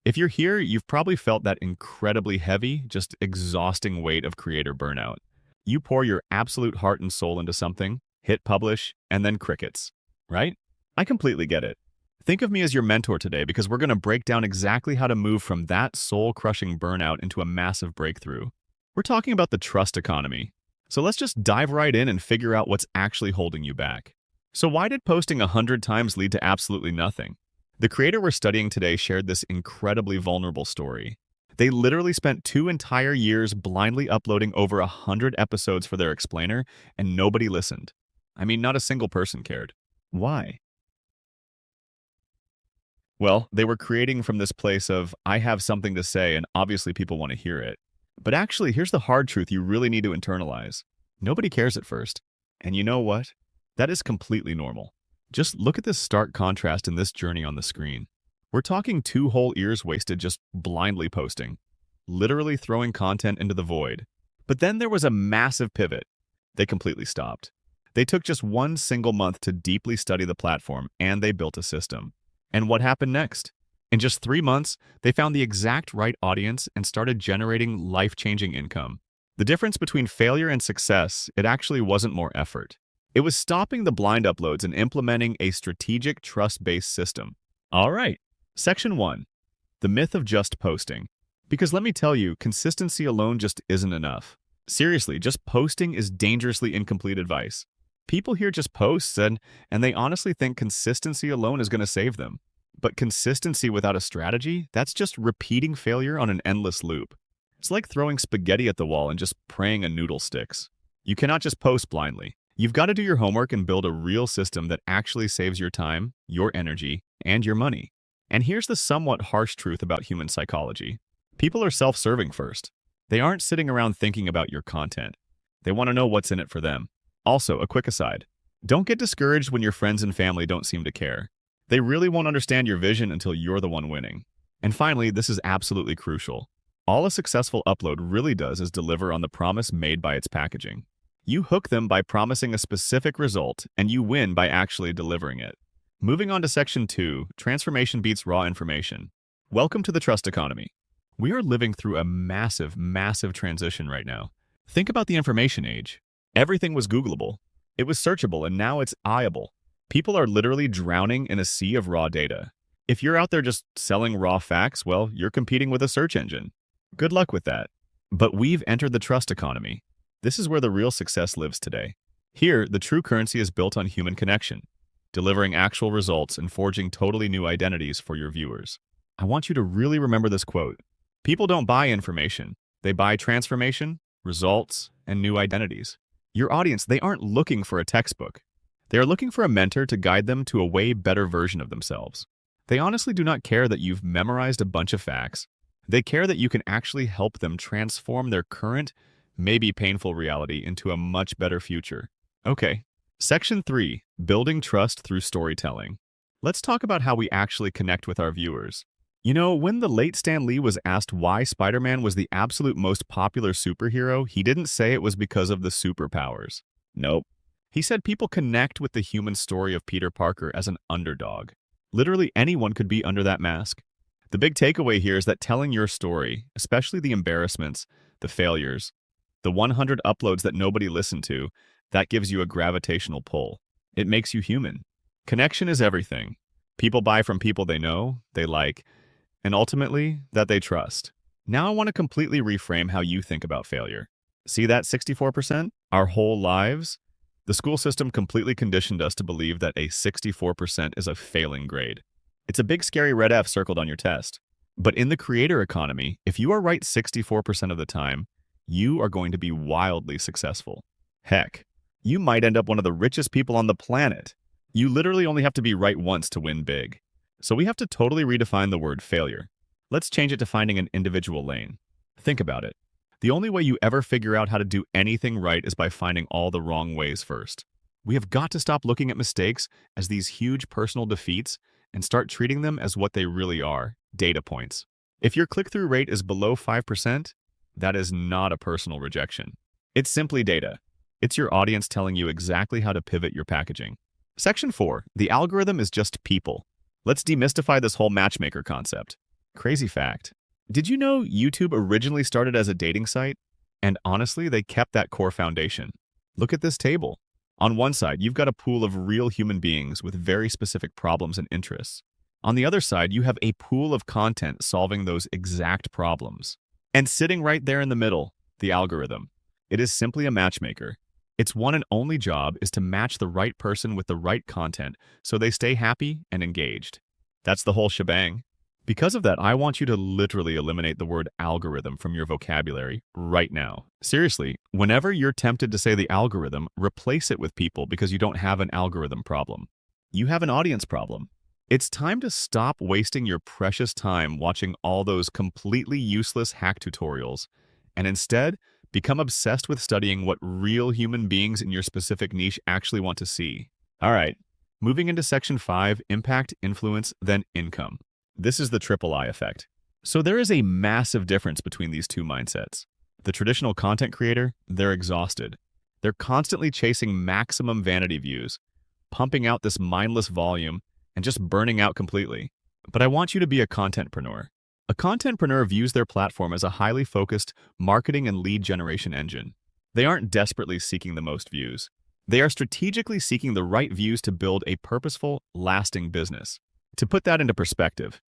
If you're here, you've probably felt that incredibly heavy, just exhausting weight of creator burnout. You pour your absolute heart and soul into something, hit publish, and then crickets, right? I completely get it. Think of me as your mentor today because we're going to break down exactly how to move from that soul-crushing burnout into a massive breakthrough. We're talking about the trust economy. So let's just dive right in and figure out what's actually holding you back. So why did posting 100 times lead to absolutely nothing? The creator we're studying today shared this incredibly vulnerable story. They literally spent 2 entire years blindly uploading over 100 episodes for their explainer, and nobody listened. I mean, not a single person cared. Why? Well, they were creating from this place of, I have something to say, and obviously people want to hear it. But actually, here's the hard truth you really need to internalize. Nobody cares at first. And you know what? That is completely normal. Just look at this stark contrast in this journey on the screen. We're talking 2 whole years wasted just blindly posting, literally throwing content into the void. But then there was a massive pivot. They completely stopped. They took just 1 single month to deeply study the platform, and they built a system. And what happened next? In just 3 months, they found the exact right audience and started generating life-changing income. The difference between failure and success, it actually wasn't more effort. It was stopping the blind uploads and implementing a strategic, trust-based system. All right, Section 1, the myth of just posting. Because let me tell you, consistency alone just isn't enough. Seriously, just posting is dangerously incomplete advice. People hear just posts and they honestly think consistency alone is going to save them. But consistency without a strategy, that's just repeating failure on an endless loop. It's like throwing spaghetti at the wall and just praying a noodle sticks. You cannot just post blindly. You've got to do your homework and build a real system that actually saves your time, your energy, and your money. And here's the somewhat harsh truth about human psychology. People are self-serving first. They aren't sitting around thinking about your content. They want to know what's in it for them. Also, a quick aside. Don't get discouraged when your friends and family don't seem to care. They really won't understand your vision until you're the one winning. And finally, this is absolutely crucial. All a successful upload really does is deliver on the promise made by its packaging. You hook them by promising a specific result, and you win by actually delivering it. Moving on to Section 2, Transformation Beats Raw Information. Welcome to the trust economy. We are living through a massive, massive transition right now. Think about the information age. Everything was Googleable. It was searchable, and now it's eyeable. People are literally drowning in a sea of raw data. If you're out there just selling raw facts, well, you're competing with a search engine. Good luck with that. But we've entered the trust economy. This is where the real success lives today. Here, the true currency is built on human connection, delivering actual results and forging totally new identities for your viewers. I want you to really remember this quote. People don't buy information. They buy transformation, results, and new identities. Your audience, they aren't looking for a textbook. They are looking for a mentor to guide them to a way better version of themselves. They honestly do not care that you've memorized a bunch of facts. They care that you can actually help them transform their current, maybe painful reality into a much better future. Okay, Section 3, Building Trust Through Storytelling. Let's talk about how we actually connect with our viewers. You know, when the late Stan Lee was asked why Spider-Man was the absolute most popular superhero, he didn't say it was because of the superpowers. Nope. He said people connect with the human story of Peter Parker as an underdog. Literally anyone could be under that mask. The big takeaway here is that telling your story, especially the embarrassments, the failures, the 100 uploads that nobody listened to, that gives you a gravitational pull. It makes you human. Connection is everything. People buy from people they know, they like, and ultimately, that they trust. Now I want to completely reframe how you think about failure. See that 64%? Our whole lives? The school system completely conditioned us to believe that a 64% is a failing grade. It's a big scary red F circled on your test. But in the creator economy, if you are right 64% of the time, you are going to be wildly successful. Heck, you might end up one of the richest people on the planet. You literally only have to be right once to win big. So we have to totally redefine the word failure. Let's change it to finding an individual lane. Think about it. The only way you ever figure out how to do anything right is by finding all the wrong ways first. We have got to stop looking at mistakes as these huge personal defeats and start treating them as what they really are, data points. If your click-through rate is below 5%, that is not a personal rejection. It's simply data. It's your audience telling you exactly how to pivot your packaging. Section 4, the algorithm is just people. Let's demystify this whole matchmaker concept. Crazy fact. Did you know YouTube originally started as a dating site? And honestly, they kept that core foundation. Look at this table. On one side, you've got a pool of real human beings with very specific problems and interests. On the other side, you have a pool of content solving those exact problems. And sitting right there in the middle, the algorithm. It is simply a matchmaker. Its one and only job is to match the right person with the right content so they stay happy and engaged. That's the whole shebang. Because of that, I want you to literally eliminate the word algorithm from your vocabulary right now. Seriously, whenever you're tempted to say the algorithm, replace it with people because you don't have an algorithm problem. You have an audience problem. It's time to stop wasting your precious time watching all those completely useless hack tutorials and instead become obsessed with studying what real human beings in your specific niche actually want to see. All right, moving into section 5, impact, influence, then income. This is the triple I effect. So there is a massive difference between these two mindsets. The traditional content creator, they're exhausted. They're constantly chasing maximum vanity views, pumping out this mindless volume, and just burning out completely. But I want you to be a contentpreneur. A contentpreneur views their platform as a highly focused marketing and lead generation engine. They aren't desperately seeking the most views. They are strategically seeking the right views to build a purposeful, lasting business. To put that into perspective,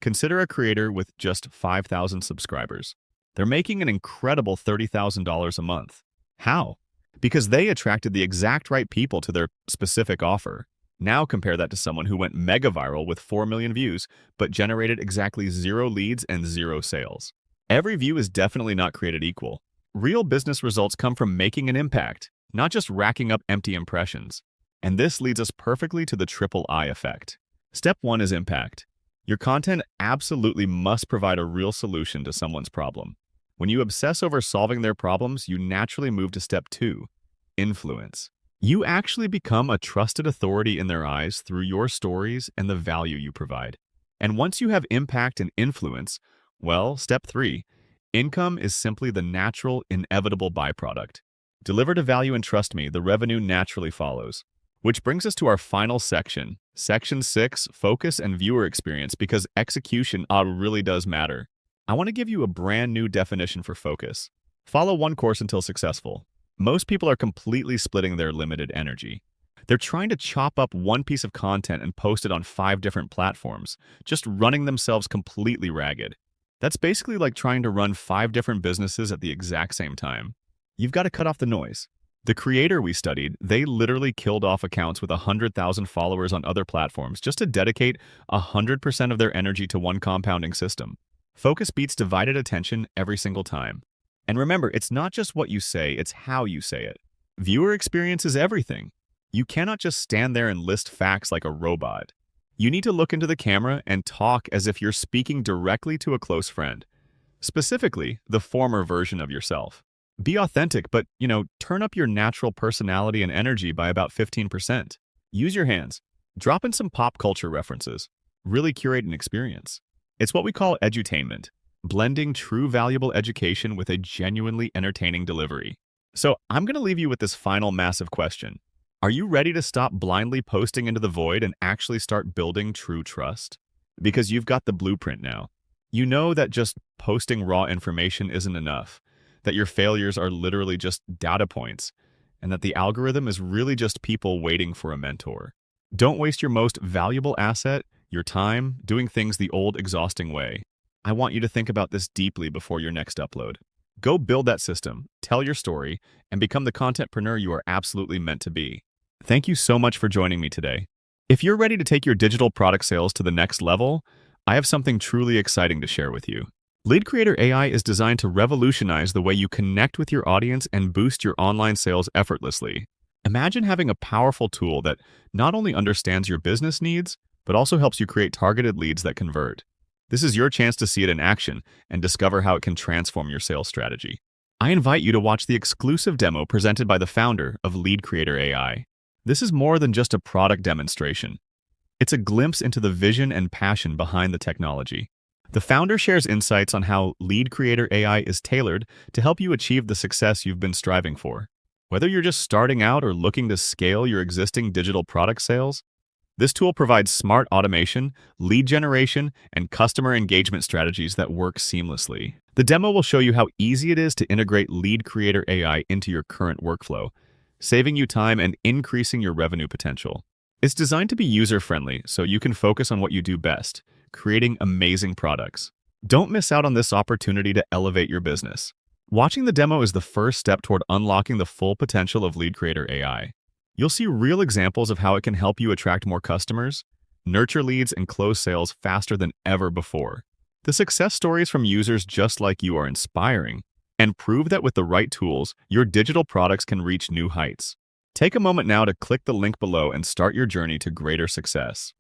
consider a creator with just 5,000 subscribers. They're making an incredible $30,000 a month. How? Because they attracted the exact right people to their specific offer. Now compare that to someone who went mega viral with 4 million views, but generated exactly 0 leads and 0 sales. Every view is definitely not created equal. Real business results come from making an impact, not just racking up empty impressions. And this leads us perfectly to the triple I effect. Step 1 is impact. Your content absolutely must provide a real solution to someone's problem. When you obsess over solving their problems, you naturally move to step 2, influence. You actually become a trusted authority in their eyes through your stories and the value you provide. And once you have impact and influence, well, step 3, income is simply the natural, inevitable byproduct. Deliver to value and trust me, the revenue naturally follows. Which brings us to our final section, section 6, focus and viewer experience, because execution really does matter. I want to give you a brand new definition for focus. Follow one course until successful. Most people are completely splitting their limited energy. They're trying to chop up one piece of content and post it on 5 different platforms, just running themselves completely ragged. That's basically like trying to run 5 different businesses at the exact same time. You've got to cut off the noise. The creator we studied, they literally killed off accounts with 100,000 followers on other platforms just to dedicate 100% of their energy to one compounding system. Focus beats divided attention every single time. And remember, it's not just what you say, it's how you say it. Viewer experience is everything. You cannot just stand there and list facts like a robot. You need to look into the camera and talk as if you're speaking directly to a close friend. Specifically, the former version of yourself. Be authentic, but, turn up your natural personality and energy by about 15%. Use your hands. Drop in some pop culture references. Really curate an experience. It's what we call edutainment, blending true valuable education with a genuinely entertaining delivery. So I'm going to leave you with this final massive question. Are you ready to stop blindly posting into the void and actually start building true trust? Because you've got the blueprint now. You know that just posting raw information isn't enough, that your failures are literally just data points, and that the algorithm is really just people waiting for a mentor. Don't waste your most valuable asset, your time, doing things the old exhausting way. I want you to think about this deeply before your next upload. Go build that system, tell your story, and become the contentpreneur you are absolutely meant to be. Thank you so much for joining me today. If you're ready to take your digital product sales to the next level, I have something truly exciting to share with you. Lead Creator AI is designed to revolutionize the way you connect with your audience and boost your online sales effortlessly. Imagine having a powerful tool that not only understands your business needs, but also helps you create targeted leads that convert. This is your chance to see it in action and discover how it can transform your sales strategy. I invite you to watch the exclusive demo presented by the founder of Lead Creator AI. This is more than just a product demonstration. It's a glimpse into the vision and passion behind the technology. The founder shares insights on how Lead Creator AI is tailored to help you achieve the success you've been striving for. Whether you're just starting out or looking to scale your existing digital product sales, This tool provides smart automation, lead generation, and customer engagement strategies that work seamlessly. The demo will show you how easy it is to integrate Lead Creator AI into your current workflow, saving you time and increasing your revenue potential. It's designed to be user-friendly, so you can focus on what you do best, creating amazing products. Don't miss out on this opportunity to elevate your business. Watching the demo is the first step toward unlocking the full potential of Lead Creator AI. You'll see real examples of how it can help you attract more customers, nurture leads, and close sales faster than ever before. The success stories from users just like you are inspiring and prove that with the right tools, your digital products can reach new heights. Take a moment now to click the link below and start your journey to greater success.